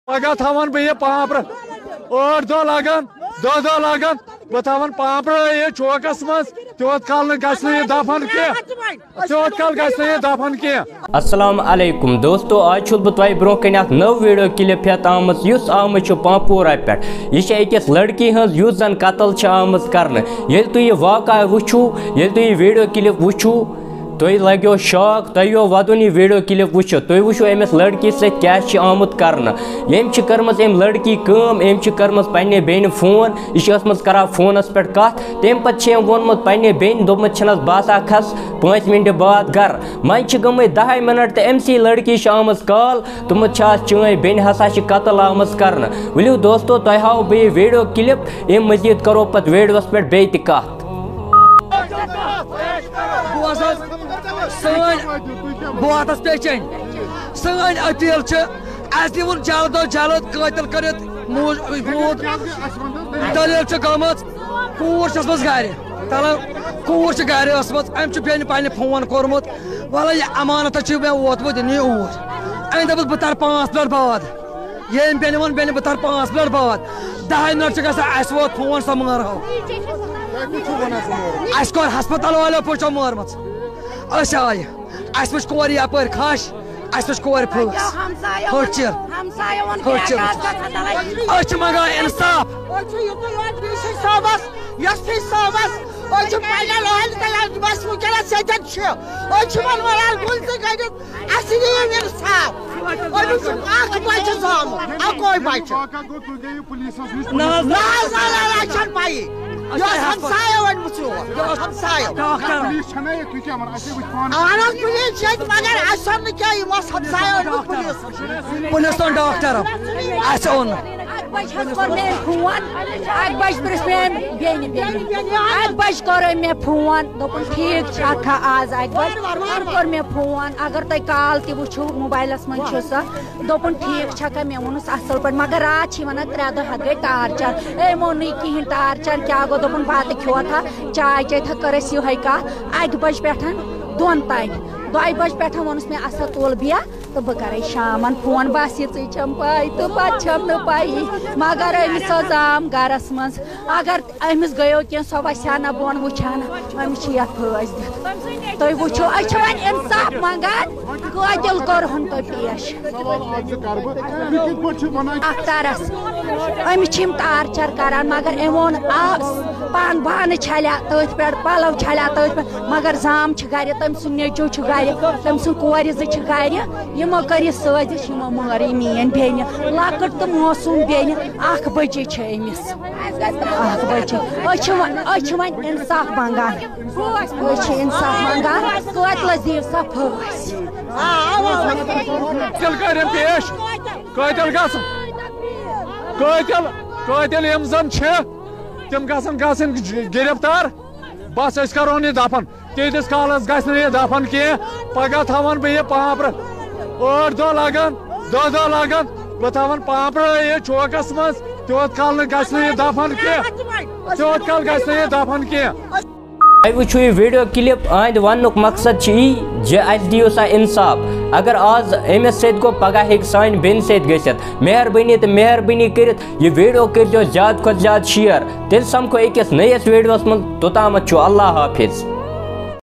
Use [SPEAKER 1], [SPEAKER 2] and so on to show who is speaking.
[SPEAKER 1] पगह थवन बह यह पापड़ 8 दह लगन 10 दह लगन बह थवन पापड़ ये चौकस मज त्योत कल दफन त्योत कल गह दफन कह।
[SPEAKER 2] अस्सलाम अलैकुम दोस्तों, आज छुस बह तुह ब्रोह कन नव वीडियो क्लिप हेत आमत युस आमत पापोरा पे। यह अकिस लड़की हज युस जन कत्ल आमत करने। ये तुह यह वाक़ा वुचू, ये तुह यह वीडियो क्लिप वुचू तुह लगो शॉक, तुह यो वदुन यह वीडियो क्लिप वुचो, तुह वुचो अमिस लड़की सत क्या आमुत करना। यम कर्मस अम लड़की कम, अम कर्मस पन्ने बेन फोन, यह करा फोनस पे कत। तम पे वोनमुत पन्ने बेन दोपमत छनस बासा खस 5 मिनट बाद घर। मन गई 10 मिनट तो अमसी लड़की आमत कॉल तुमत चाय बेन हसा कत्ल आमत करना। वलियो दोस्तों तुह हाव बह वीडियो क्लिप, अम मजीद करो पे वीडियोस पे बे कत।
[SPEAKER 3] बुआतस पेचन सन अपील दिवन जल्द जल्द कतल कर दलील गम कूर मज गर कूर गर अम बेन पे फोन कोर्मुत वाल यह अमानत मे वोतमुत नी ऊर अम दपस बह तर 5 मिनट बाद ये बेन वो बेन बह तर 5 मिनट बाद 10 मिनट गस वोत फोन सा मारो कोर हस्पताल वालों पुचो मारमत आय वुच कोर यप खश वुच कोर फस हचर मंगान इंसाफ पुलिस तो डॉक्टर मे फोन दोपन ठीक आज कोर मे फोन अगर तुम कॉल तु मोबाइलस मन दोपन ठीक मे वोनस असल पे मगर रात वन 3 दह गई टार्चर ए मोन कहें टार्चर क्या गो दोपन बत खोथा चाय चेथा कर ये कत 8 बज पे 2 तक 2 बज पे वोनस मे असल तुल बिया तो बह कर शाम फोन बस ये छम पाई तो पम न पाई मगर अमिस आम गरस मज अगर अमिस गयो कह सो वसा ना बोन वुचान अमिस ये फस दित तुम वो वन इंसाफ मंगान कतिल करहन तुम पेश अख्तरस अमिस टार्चर करान मगर अम वोन पान बान छलिया तथ पे पलव छलिया तथ पे मगर जाम गर तम सुन नेचो गर तम सुन कोर गर यमो कर साजिश यमो मार मेन बेन लकट तो मासूम बेन 1 बजे अमिस 1 बजे वन इंसाफ मंगान इंसाफ मंगान कतल दिव सा फस
[SPEAKER 1] पेश कतल यम जन तम गसन गिरफ्तार बस करो यह दफन तीस कालस गह दफन कह पगह थवन बह यह पापड़ 8 दह लगन 10 दह लगन बह थवन पापड़ ये चौकस मज त्योत कल गह दफन कह त्योत कल गह दफन कह।
[SPEAKER 2] वो यह वीडियो क्लिप अहद वन मकसद यह दियो सा इंसाफ। अगर आज अमिस सत गो पगह हे सान बेन सत गसित मेहरबानी तो मेहरबानी कर यह वीडियो कर ज्यादा खुद ज्यादा शेयर तेल समखो अकिस नयस वीडियोस मज तोतामत अल्लाह हाफिज।